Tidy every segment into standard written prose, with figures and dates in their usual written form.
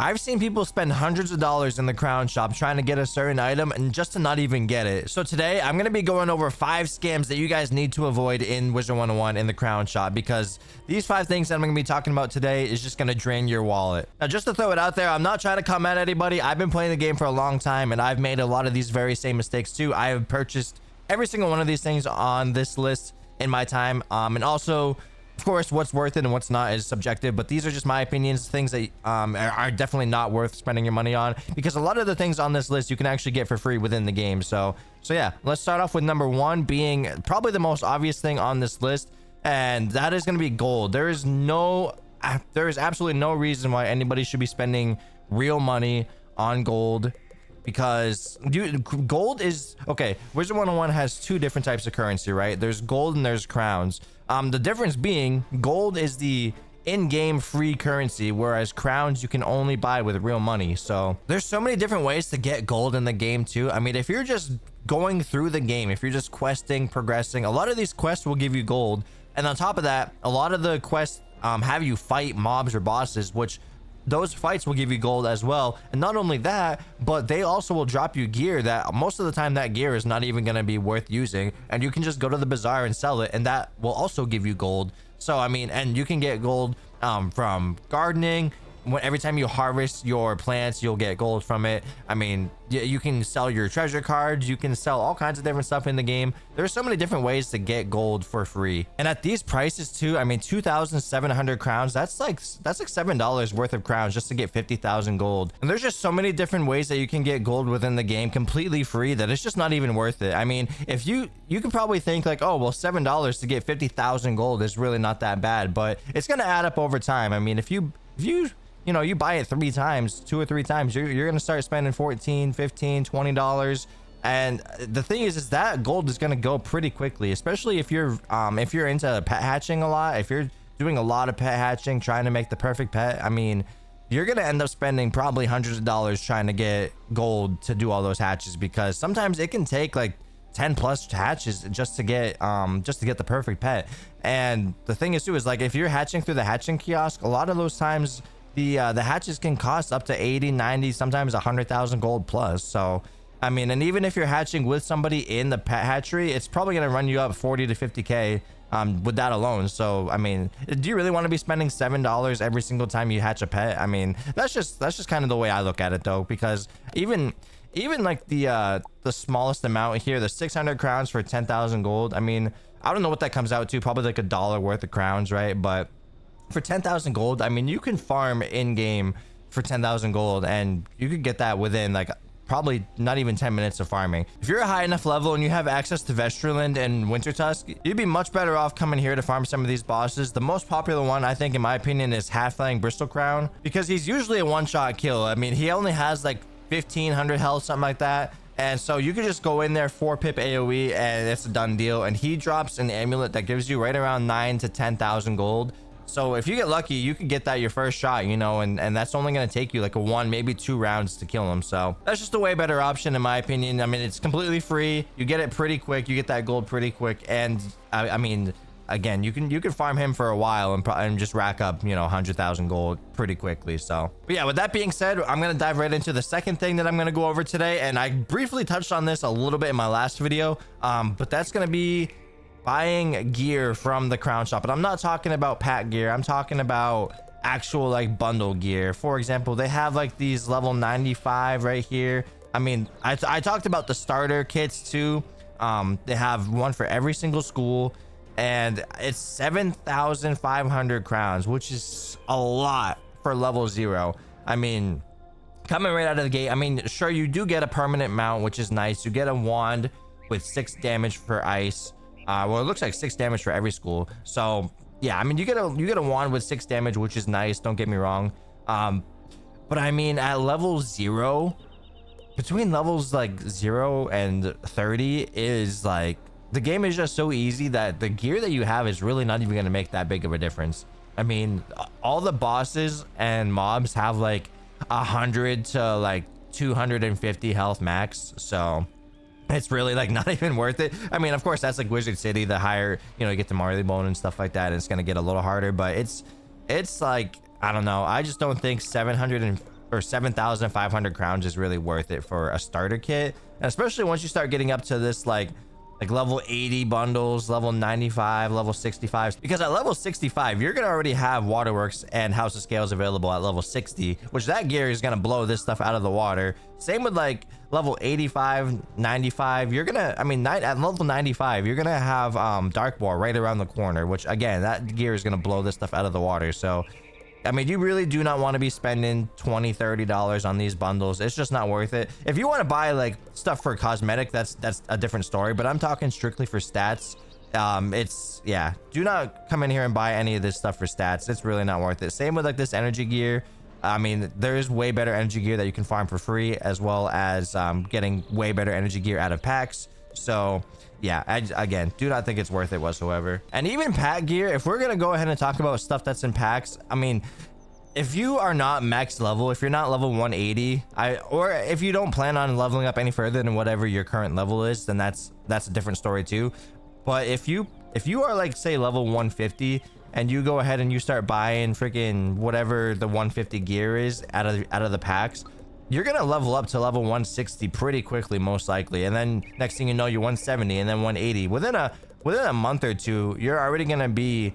I've seen people spend hundreds of dollars in the crown shop trying to get a certain item and just to not even get it. So today I'm going to be going over 5 scams that you guys need to avoid in Wizard101 in the crown shop, because these 5 things that I'm going to be talking about today is just going to drain your wallet. Now, just to throw it out there, I'm not trying to come at anybody. I've been playing the game for a long time and I've made a lot of these very same mistakes too. I have purchased every single one of these things on this list in my time. And also, of course, what's worth it and what's not is subjective, but these are just my opinions, things that are definitely not worth spending your money on, because a lot of the things on this list you can actually get for free within the game. So yeah, let's start off with number 1 being probably the most obvious thing on this list, and that is going to be gold. There is absolutely no reason why anybody should be spending real money on gold, because gold is okay. Wizard101 has 2 different types of currency, right? There's gold and there's crowns. The difference being gold is the in-game free currency, whereas crowns you can only buy with real money. So there's so many different ways to get gold in the game too. I mean, if you're just going through the game, if you're just questing, progressing, a lot of these quests will give you gold. And on top of that, a lot of the quests have you fight mobs or bosses, which those fights will give you gold as well. And not only that, but they also will drop you gear that most of the time that gear is not even going to be worth using, and you can just go to the bazaar and sell it, and that will also give you gold. So I mean, and you can get gold from gardening. Every time you harvest your plants, you'll get gold from it. I mean, you can sell your treasure cards, you can sell all kinds of different stuff in the game. There's so many different ways to get gold for free, and at these prices too. I mean, 2,700 crowns, that's like $7 worth of crowns just to get 50,000 gold. And there's just so many different ways that you can get gold within the game completely free that it's just not even worth it. I mean, if you can probably think like, oh well, $7 to get 50,000 gold is really not that bad, but it's gonna add up over time. I mean, if you buy it 3 times, 2 or 3 times, you're gonna start spending $14, $15, $20. And the thing is that gold is gonna go pretty quickly, especially if you're into pet hatching a lot. If you're doing a lot of pet hatching, trying to make the perfect pet, I mean, you're gonna end up spending probably hundreds of dollars trying to get gold to do all those hatches, because sometimes it can take like 10 plus hatches just to get the perfect pet. And the thing is too is like, if you're hatching through the hatching kiosk, a lot of those times the hatches can cost up to 80, 90, sometimes 100,000 gold plus. So I mean, and even if you're hatching with somebody in the pet hatchery, it's probably going to run you up 40 to 50k with that alone. So I mean, do you really want to be spending $7 every single time you hatch a pet? I mean, that's just kind of the way I look at it though, because even like the smallest amount here, the 600 crowns for 10,000 gold, I mean, I don't know what that comes out to, probably like $1 worth of crowns, right? But for 10,000 gold, I mean, you can farm in game for 10,000 gold, and you could get that within like probably not even 10 minutes of farming. If you're a high enough level and you have access to Vestruland and Wintertusk, you'd be much better off coming here to farm some of these bosses. The most popular one, I think, in my opinion, is Halfling Bristol Crown, because he's usually a one-shot kill. I mean, he only has like 1,500 health, something like that. And so you could just go in there, 4-pip AoE, and it's a done deal. And he drops an amulet that gives you right around 9 to 10,000 gold. So if you get lucky, you could get that your first shot, you know, and that's only going to take you like a 1, maybe 2 rounds to kill him. So that's just a way better option in my opinion. I mean, it's completely free. You get it pretty quick. You get that gold pretty quick. And I mean, again, you can farm him for a while and just rack up, you know, 100,000 gold pretty quickly. So, but yeah, with that being said, I'm going to dive right into the second thing that I'm going to go over today. And I briefly touched on this a little bit in my last video, but that's going to be buying gear from the crown shop. And I'm not talking about pack gear, I'm talking about actual like bundle gear. For example, they have like these level 95 right here. I mean, I talked about the starter kits too. They have one for every single school, and it's 7,500 crowns, which is a lot for level 0. I mean, coming right out of the gate, I mean, sure, you do get a permanent mount, which is nice. You get a wand with 6 damage for ice. Well, it looks like 6 damage for every school. So yeah, I mean, you get a wand with 6 damage, which is nice, don't get me wrong. But I mean, at level 0, between levels like 0 and 30 is like, the game is just so easy that the gear that you have is really not even going to make that big of a difference. I mean, all the bosses and mobs have like 100 to like 250 health max. So it's really like not even worth it. I mean, of course, that's like Wizard City. The higher, you know, you get the Marley Bone and stuff like that, and it's going to get a little harder, but it's like, I don't know. I just don't think or 7,500 crowns is really worth it for a starter kit, and especially once you start getting up to this like level 80 bundles, level 95, level 65, because at level 65 you're gonna already have waterworks and house of scales available at level 60, which that gear is gonna blow this stuff out of the water. Same with like level 85, 95. You're gonna, I mean, at level 95 you're gonna have dark war right around the corner, which again, that gear is gonna blow this stuff out of the water. So I mean, you really do not want to be spending $20-$30 on these bundles. It's just not worth it. If you want to buy like stuff for cosmetic, that's a different story, but I'm talking strictly for stats. It's, yeah, do not come in here and buy any of this stuff for stats. It's really not worth it. Same with like this energy gear. I mean, there's way better energy gear that you can farm for free, as well as getting way better energy gear out of packs. So yeah, again, do not think it's worth it whatsoever. And even pack gear, if we're gonna go ahead and talk about stuff that's in packs, I mean, if you are not max level, if you're not level 180, or if you don't plan on leveling up any further than whatever your current level is, then that's a different story too. But if you are like, say, level 150 and you go ahead and you start buying freaking whatever the 150 gear is out of the packs, you're gonna level up to level 160 pretty quickly, most likely, and then next thing you know, you're 170 and then 180 within a month or two. You're already gonna be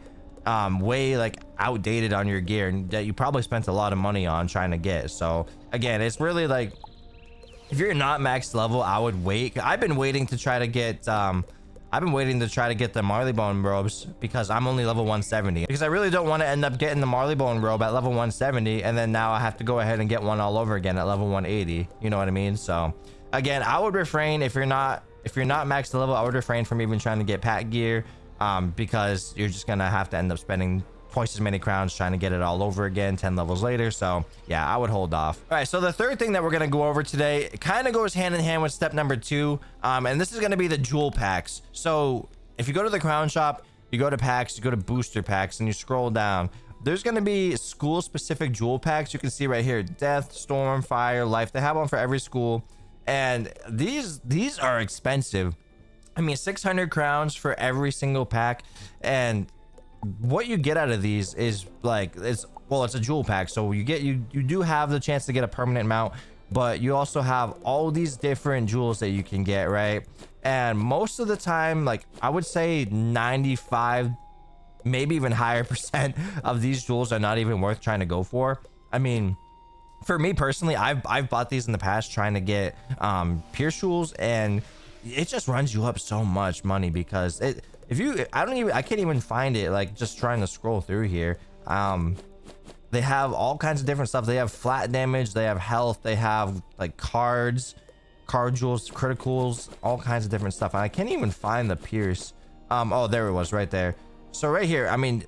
way like outdated on your gear that you probably spent a lot of money on trying to get. So again, it's really like, if you're not max level, I would wait. I've been waiting to try to get the Marleybone robes because I'm only level 170, because I really don't want to end up getting the Marleybone robe at level 170 and then now I have to go ahead and get one all over again at level 180. You know what I mean? So again, I would refrain, if you're not max level, I would refrain from even trying to get pack gear, because you're just gonna have to end up spending twice as many crowns trying to get it all over again 10 levels later. So yeah, I would hold off. All right, so the third thing that we're gonna go over today, it kind of goes hand in hand with step number 2, and this is gonna be the jewel packs. So if you go to the crown shop, you go to packs, you go to booster packs, and you scroll down, there's gonna be school specific jewel packs. You can see right here, death, storm, fire, life. They have one for every school, and these are expensive. I mean, 600 crowns for every single pack, and what you get out of these is like, it's a jewel pack, so you do have the chance to get a permanent mount, but you also have all these different jewels that you can get, right? And most of the time, like I would say 95, maybe even higher percent of these jewels are not even worth trying to go for. I mean, for me personally, I've bought these in the past trying to get pierce jewels, and it just runs you up so much money, because I can't even find it, like just trying to scroll through here. They have all kinds of different stuff. They have flat damage, they have health, they have like card jewels, criticals, all kinds of different stuff. And I can't even find the pierce. Oh, there it was right there. So right here, I mean,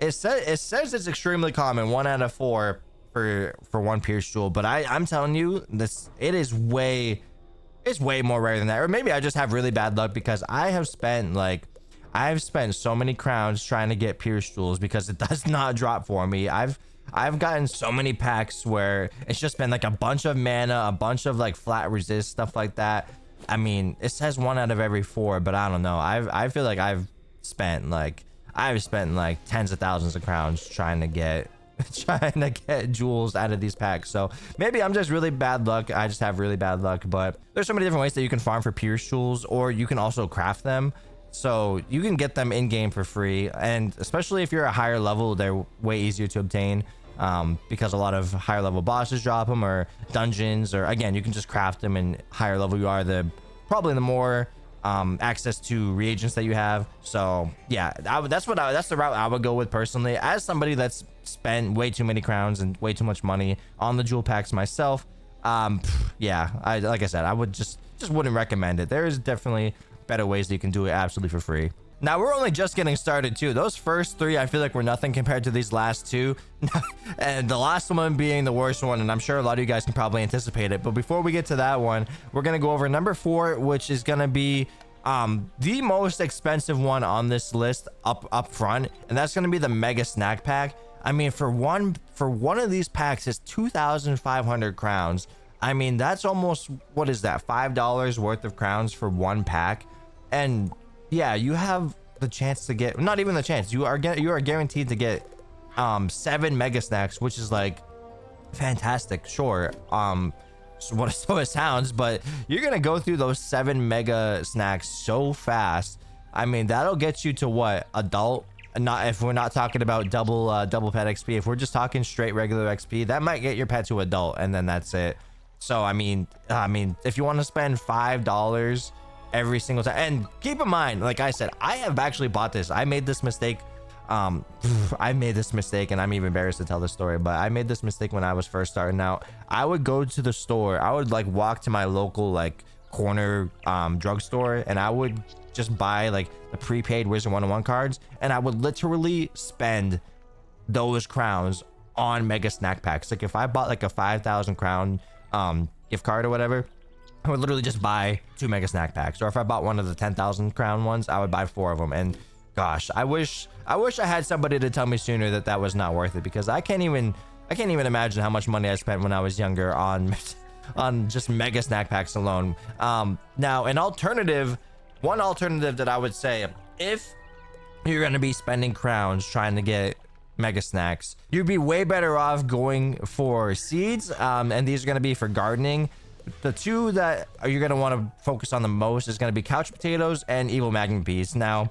it says it's extremely common, 1 out of 4 for one pierce jewel, but I'm telling you, it's way more rare than that. Or maybe I just have really bad luck, because I've spent so many crowns trying to get pierce jewels because it does not drop for me. I've gotten so many packs where it's just been like a bunch of mana, a bunch of like flat resist, stuff like that. I mean, it says 1 out of every 4, but I don't know. I feel like I've spent like tens of thousands of crowns trying to get jewels out of these packs. So maybe I'm just really bad luck. I just have really bad luck, but there's so many different ways that you can farm for pierce jewels, or you can also craft them. So you can get them in game for free, and especially if you're a higher level, they're way easier to obtain, because a lot of higher level bosses drop them, or dungeons, or again, you can just craft them. And higher level you are, probably the more access to reagents that you have. So yeah, that's the route I would go with personally, as somebody that's spent way too many crowns and way too much money on the jewel packs myself. Yeah, like I said, I would just wouldn't recommend it. There is definitely better ways that you can do it absolutely for free. Now, we're only just getting started too. Those first 3 I feel like were nothing compared to these last 2, and the last one being the worst one, and I'm sure a lot of you guys can probably anticipate it. But before we get to that one, we're gonna go over number 4, which is gonna be the most expensive one on this list up front, and that's gonna be the mega snack pack. I mean, for one of these packs, it's 2,500 crowns. I mean, that's almost, what is that, $5 worth of crowns for one pack. And yeah, you have the chance to get, not even the chance, you are guaranteed to get 7 mega snacks, which is like fantastic, sure. So it sounds, but you're gonna go through those 7 mega snacks so fast. I mean, that'll get you to what, adult? Not if we're not talking about double pet XP. If we're just talking straight regular XP, that might get your pet to adult, and then that's it. So I mean, if you want to spend $5 every single time, and keep in mind, like I said, I have actually bought this. I made this mistake. I made this mistake, and I'm even embarrassed to tell the story, but I made this mistake when I was first starting out. I would go to the store. I would like walk to my local like corner drugstore, and I would just buy like the prepaid Wizard101 cards, and I would literally spend those crowns on mega snack packs. Like if I bought like a 5,000 crown gift card or whatever, I would literally just buy 2 mega snack packs. Or if I bought one of the 10,000 crown ones, I would buy 4 of them. And gosh, I wish I had somebody to tell me sooner that that was not worth it, because I can't even imagine how much money I spent when I was younger on just mega snack packs alone. Now one alternative that I would say, if you're going to be spending crowns trying to get mega snacks, you'd be way better off going for seeds, and these are going to be for gardening. The 2 that you're going to want to focus on the most is going to be couch potatoes and evil magma peas. Now,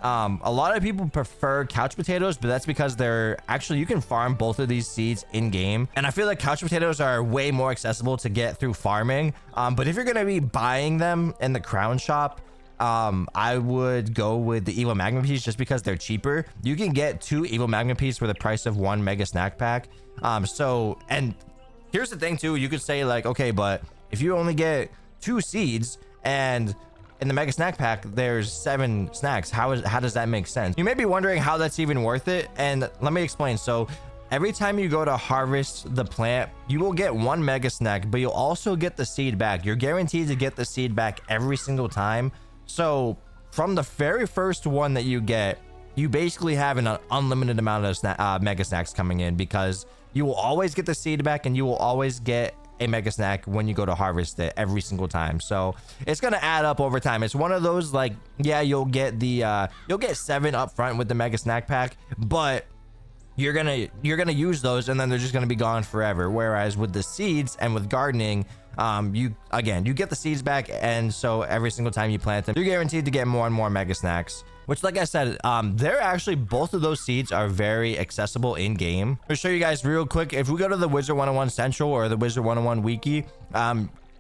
a lot of people prefer couch potatoes, but that's because you can farm both of these seeds in game, and I feel like couch potatoes are way more accessible to get through farming. But if you're going to be buying them in the crown shop, I would go with the evil magma peas, just because they're cheaper. You can get 2 evil magma peas for the price of 1 mega snack pack. And here's the thing too, you could say like, okay, but if you only get 2 seeds and in the mega snack pack there's 7 snacks, how does that make sense? You may be wondering how that's even worth it, and let me explain. So every time you go to harvest the plant, you will get 1 mega snack, but you'll also get the seed back. You're guaranteed to get the seed back every single time. So from the very first one that you get, you basically have an unlimited amount of mega snacks coming in, because you will always get the seed back, and you will always get a mega snack when you go to harvest it every single time. So it's gonna add up over time. It's one of those, like, yeah, you'll get 7 up front with the mega snack pack, but you're gonna use those, and then they're just gonna be gone forever. Whereas with the seeds and with gardening, you get the seeds back, and so every single time you plant them, you're guaranteed to get more and more mega snacks. Which, like I said, they're actually, both of those seeds are very accessible in game. I'll show you guys real quick. If we go to the Wizard101 Central or the Wizard101 Wiki,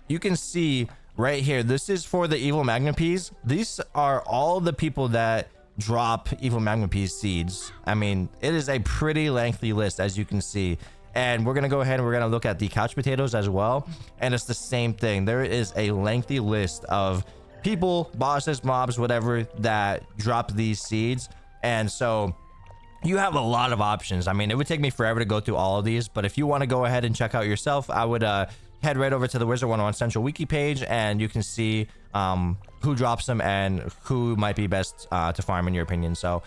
you can see right here, this is for the evil magma peas. These are all the people that drop evil magma peas seeds. I mean, it is a pretty lengthy list, as you can see. And we're gonna go ahead and we're gonna look at the couch potatoes as well, and it's the same thing. There is a lengthy list of people, bosses, mobs, whatever, that drop these seeds. And so you have a lot of options. I mean, it would take me forever to go through all of these, but if you want to go ahead and check out yourself, I would head right over to the Wizard101 Central Wiki page, and you can see who drops them and who might be best to farm, in your opinion. So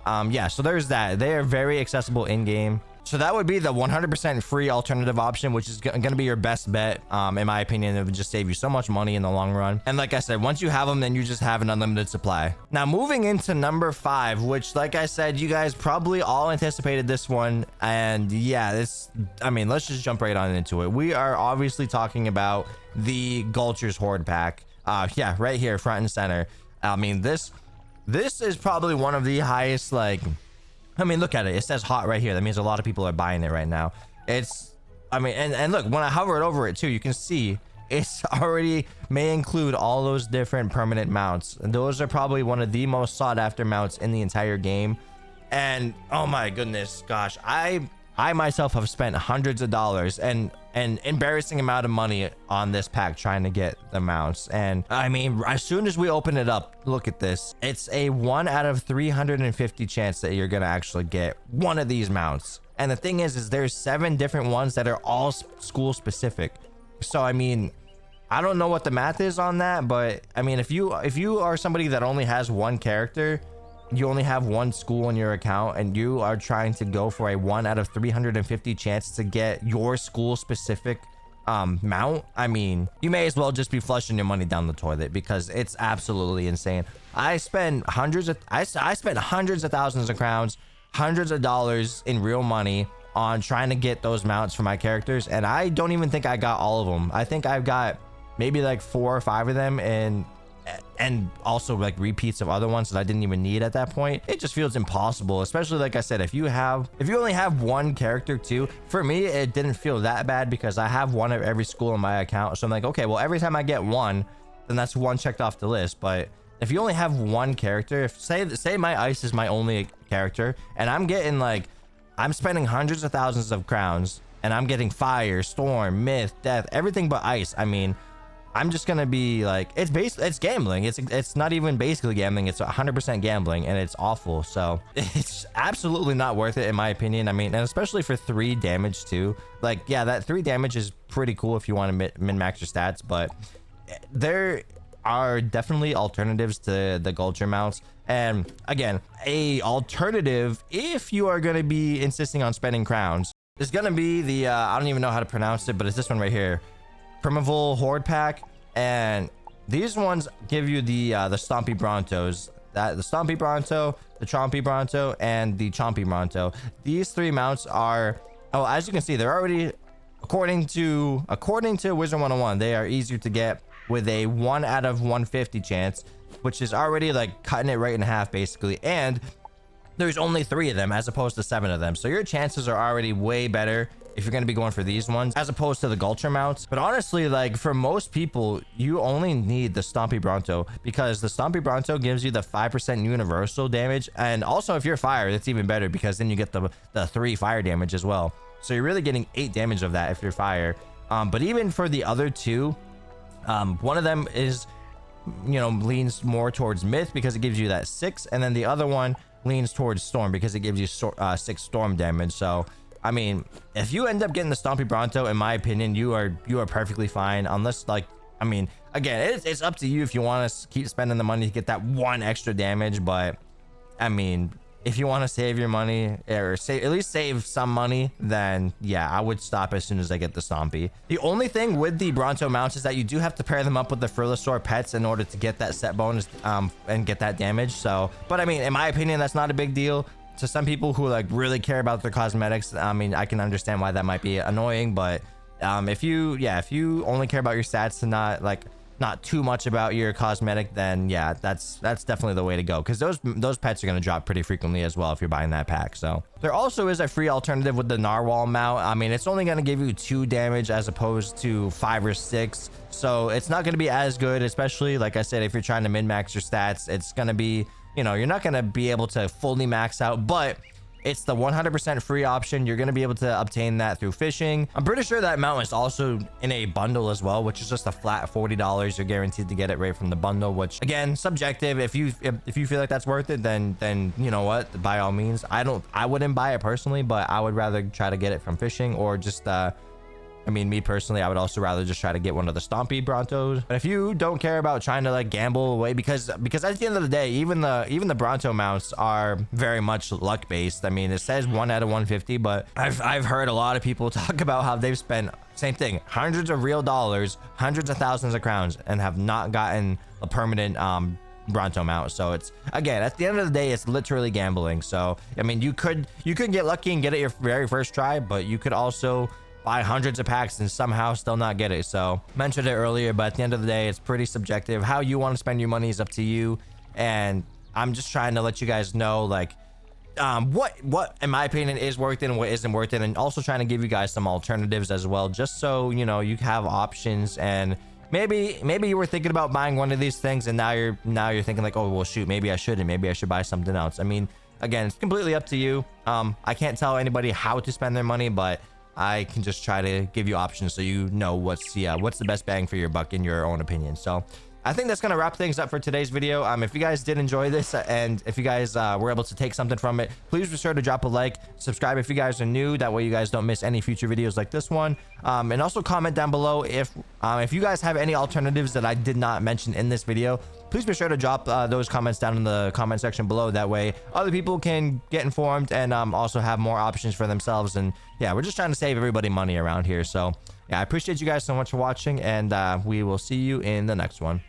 yeah, so there's that. They are very accessible in game. So that would be the 100% free alternative option, which is going to be your best bet. In my opinion, it would just save you so much money in the long run. And like I said, once you have them, then you just have an unlimited supply. Now, moving into number 5, which, like I said, you guys probably all anticipated this one. And yeah, let's just jump right on into it. We are obviously talking about the Ghulture's Hoard pack. Yeah, right here, front and center. I mean, this is probably one of the highest, like, I mean, look at it. It says hot right here. That means a lot of people are buying it right now. And look, when I hovered over it too, you can see it's already may include all those different permanent mounts. And those are probably one of the most sought after mounts in the entire game. And oh my goodness, gosh, I myself have spent hundreds of dollars and an embarrassing amount of money on this pack trying to get the mounts. And I mean, as soon as we open it up, look at this. It's a 1 out of 350 chance that you're gonna actually get one of these mounts. And the thing is there's 7 different ones that are all school specific. So I mean, I don't know what the math is on that, but I mean, if you are somebody that only has one character, you only have one school in your account, and you are trying to go for a 1 out of 350 chance to get your school specific mount, I mean, you may as well just be flushing your money down the toilet, because it's absolutely insane. I spent hundreds of thousands of crowns, hundreds of dollars in real money on trying to get those mounts for my characters, and I don't even think I got all of them. I think I've got maybe like 4 or 5 of them, and also like repeats of other ones that I didn't even need at that point. It just feels impossible, especially like I said, if you only have one character too. For me, it didn't feel that bad because I have one of every school in my account, so I'm like, okay, well, every time I get one, then that's one checked off the list. But if you only have one character, if say my ice is my only character, and I'm getting like, I'm spending hundreds of thousands of crowns, and I'm getting fire, storm, myth, death, everything but ice, I mean, I'm just gonna be like, it's gambling. It's not even basically gambling, it's 100% gambling, and it's awful. So it's absolutely not worth it in my opinion. I mean, and especially for 3 damage too. Like, yeah, that 3 damage is pretty cool if you want to min-max your stats, but there are definitely alternatives to the Ghulture mounts. And again, a alternative, if you are going to be insisting on spending crowns, is going to be the I don't even know how to pronounce it, but it's this one right here, Primeval Hoard pack. And these ones give you the Stompy Brontos, the Stompy Bronto, the Chompy Bronto, and the Chompy Bronto. These 3 mounts are, oh, as you can see, they're already, according to Wizard101, they are easier to get with a 1 out of 150 chance, which is already like cutting it right in half basically. And there's only 3 of them as opposed to 7 of them, so your chances are already way better if you're going to be going for these ones as opposed to the Ghulture mounts. But honestly, like, for most people, you only need the Stompy Bronto, because the Stompy Bronto gives you the 5% universal damage, and also if you're fire, that's even better because then you get the 3 fire damage as well. So you're really getting 8 damage of that if you're fire. But even for the other 2, one of them is, you know, leans more towards myth because it gives you that 6, and then the other one leans towards storm because it gives you 6 storm damage. So I mean, if you end up getting the Stompy Bronto, in my opinion, you are perfectly fine, unless, like, I mean, again, it's up to you if you want to keep spending the money to get that 1 extra damage. But I mean, if you want to save your money, or at least save some money, then yeah, I would stop as soon as I get the Stompy. The only thing with the Bronto mounts is that you do have to pair them up with the Frillasaur pets in order to get that set bonus and get that damage. So, but I mean, in my opinion, that's not a big deal. To some people who like really care about their cosmetics, I mean, I can understand why that might be annoying. But if you only care about your stats and not too much about your cosmetic, then yeah, that's definitely the way to go, because those pets are going to drop pretty frequently as well if you're buying that pack. So there also is a free alternative with the Narwhal mount. I mean, it's only going to give you 2 damage as opposed to 5 or 6, so it's not going to be as good, especially like I said, if you're trying to min-max your stats. It's going to be, you know, you're not going to be able to fully max out, but it's the 100% free option. You're going to be able to obtain that through fishing. I'm pretty sure that mount is also in a bundle as well, which is just a flat $40. You're guaranteed to get it right from the bundle, which again, subjective. If you feel like that's worth it, then you know what, by all means. I wouldn't buy it personally, but I would rather try to get it from fishing, or just I mean, me personally, I would also rather just try to get one of the Stompy Brontos. But if you don't care about trying to like gamble away, because at the end of the day, even the Bronto mounts are very much luck based. I mean, it says 1 out of 150, but I've heard a lot of people talk about how they've spent, same thing, hundreds of real dollars, hundreds of thousands of crowns, and have not gotten a permanent Bronto mount. So it's, again, at the end of the day, it's literally gambling. So I mean, you could get lucky and get it your very first try, but you could also buy hundreds of packs and somehow still not get it. So mentioned it earlier, but at the end of the day, it's pretty subjective. How you want to spend your money is up to you, and I'm just trying to let you guys know, like, what in my opinion is worth it and what isn't worth it, and also trying to give you guys some alternatives as well, just so you know you have options. And maybe you were thinking about buying one of these things, and now you're thinking like, oh well, shoot, maybe I shouldn't, maybe I should buy something else. I mean, again, it's completely up to you. I can't tell anybody how to spend their money, but I can just try to give you options so you know what's the best bang for your buck in your own opinion. So I think that's going to wrap things up for today's video. If you guys did enjoy this, and if you guys were able to take something from it, please be sure to drop a like, subscribe if you guys are new, that way you guys don't miss any future videos like this one. And also comment down below if you guys have any alternatives that I did not mention in this video. Please be sure to drop those comments down in the comment section below. That way other people can get informed and also have more options for themselves. And yeah, we're just trying to save everybody money around here. So yeah, I appreciate you guys so much for watching, and we will see you in the next one.